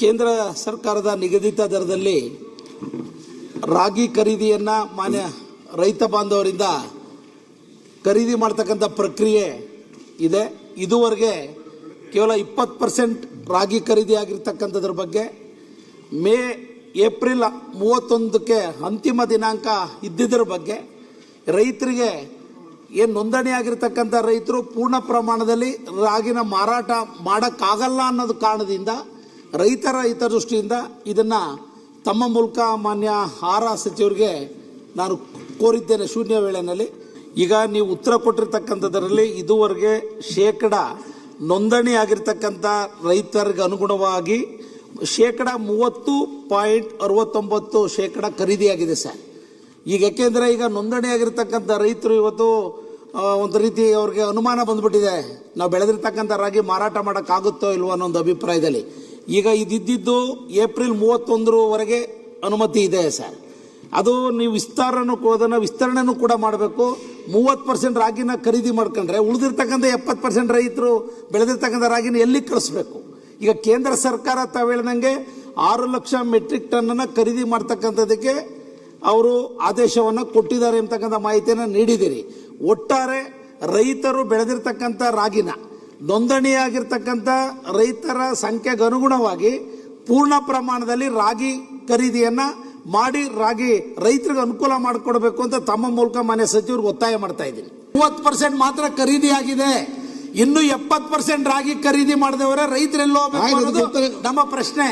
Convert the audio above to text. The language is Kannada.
ಕೇಂದ್ರ ಸರ್ಕಾರದ ನಿಗದಿತ ದರದಲ್ಲಿ ರಾಗಿ ಖರೀದಿಯನ್ನು ಮಾನ್ಯ ರೈತ ಬಾಂಧವರಿಂದ ಖರೀದಿ ಮಾಡ್ತಕ್ಕಂಥ ಪ್ರಕ್ರಿಯೆ ಇದೆ. ಇದುವರೆಗೆ ಕೇವಲ 20% ರಾಗಿ ಖರೀದಿ ಆಗಿರ್ತಕ್ಕಂಥದ್ರ ಬಗ್ಗೆ ಏಪ್ರಿಲ್ 31ಕ್ಕೆ ಅಂತಿಮ ದಿನಾಂಕ ಇದ್ದಿದ್ದರ ಬಗ್ಗೆ ರೈತರಿಗೆ ಏನು ನೋಂದಣಿ ಆಗಿರ್ತಕ್ಕಂಥ ರೈತರು ಪೂರ್ಣ ಪ್ರಮಾಣದಲ್ಲಿ ರಾಗಿನ ಮಾರಾಟ ಮಾಡೋಕ್ಕಾಗಲ್ಲ ಅನ್ನೋದು ಕಾರಣದಿಂದ ರೈತರ ಹಿತದೃಷ್ಟಿಯಿಂದ ಇದನ್ನು ತಮ್ಮ ಮೂಲಕ ಮಾನ್ಯ ಆಹಾರ ಸಚಿವರಿಗೆ ನಾನು ಕೋರಿದ್ದೇನೆ ಶೂನ್ಯ ವೇಳೆಯಲ್ಲಿ. ಈಗ ನೀವು ಉತ್ತರ ಕೊಟ್ಟಿರ್ತಕ್ಕಂಥದ್ರಲ್ಲಿ ಇದುವರೆಗೆ ಶೇಕಡ ನೋಂದಣಿ ಆಗಿರ್ತಕ್ಕಂಥ ರೈತರಿಗೆ ಅನುಗುಣವಾಗಿ 30.69% ಖರೀದಿಯಾಗಿದೆ ಸರ್. ಈಗ ಯಾಕೆಂದರೆ ಈಗ ನೋಂದಣಿ ಆಗಿರ್ತಕ್ಕಂಥ ರೈತರು ಇವತ್ತು ಒಂದು ರೀತಿ ಅವ್ರಿಗೆ ಅನುಮಾನ ಬಂದ್ಬಿಟ್ಟಿದೆ, ನಾವು ಬೆಳೆದಿರ್ತಕ್ಕಂಥ ರಾಗಿ ಮಾರಾಟ ಮಾಡೋಕ್ಕಾಗುತ್ತೋ ಇಲ್ವೋ ಅನ್ನೋ ಒಂದು ಅಭಿಪ್ರಾಯದಲ್ಲಿ. ಈಗ ಇದಿದ್ದು ಏಪ್ರಿಲ್ 31ರವರೆಗೆ ಅನುಮತಿ ಇದೆ ಸರ್. ಅದು ನೀವು ವಿಸ್ತರಣೆನೂ ಕೂಡ ಮಾಡಬೇಕು. 30% ರಾಗಿನ ಖರೀದಿ ಮಾಡ್ಕೊಂಡ್ರೆ ಉಳಿದಿರ್ತಕ್ಕಂಥ 70% ರೈತರು ಬೆಳೆದಿರ್ತಕ್ಕಂಥ ರಾಗಿನ ಎಲ್ಲಿ ಕಳಿಸ್ಬೇಕು? ಈಗ ಕೇಂದ್ರ ಸರ್ಕಾರ ತಾವು ಹೇಳ್ದಂಗೆ 6 ಲಕ್ಷ ಮೆಟ್ರಿಕ್ ಟನ್ನನ್ನು ಖರೀದಿ ಮಾಡ್ತಕ್ಕಂಥದ್ದಕ್ಕೆ ಅವರು ಆದೇಶವನ್ನು ಕೊಟ್ಟಿದ್ದಾರೆ ಅಂತಕ್ಕಂಥ ಮಾಹಿತಿಯನ್ನು ನೀಡಿದ್ದೀರಿ. ಒಟ್ಟಾರೆ ರೈತರು ಬೆಳೆದಿರ್ತಕ್ಕಂಥ ರಾಗಿನ ನೋಂದಣಿಯಾಗಿರ್ತಕ್ಕಂಥ ರೈತರ ಸಂಖ್ಯೆಗೆ ಅನುಗುಣವಾಗಿ ಪೂರ್ಣ ಪ್ರಮಾಣದಲ್ಲಿ ರಾಗಿ ಖರೀದಿಯನ್ನು ಮಾಡಿ ರೈತರಿಗೆ ಅನುಕೂಲ ಮಾಡಿಕೊಡ್ಬೇಕು ಅಂತ ತಮ್ಮ ಮೂಲಕ ಮಾನ್ಯ ಸಚಿವರಿಗೆ ಒತ್ತಾಯ ಮಾಡ್ತಾ ಇದ್ದೀನಿ. 30% ಮಾತ್ರ ಖರೀದಿ ಆಗಿದೆ, ಇನ್ನು 70% ರಾಗಿ ಖರೀದಿ ಮಾಡಿದವರೇ ರೈತರೆಲ್ಲೋ ಹೋಗಬೇಕು ಅನ್ನೋದು ನಮ್ಮ ಪ್ರಶ್ನೆ.